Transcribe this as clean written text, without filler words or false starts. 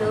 2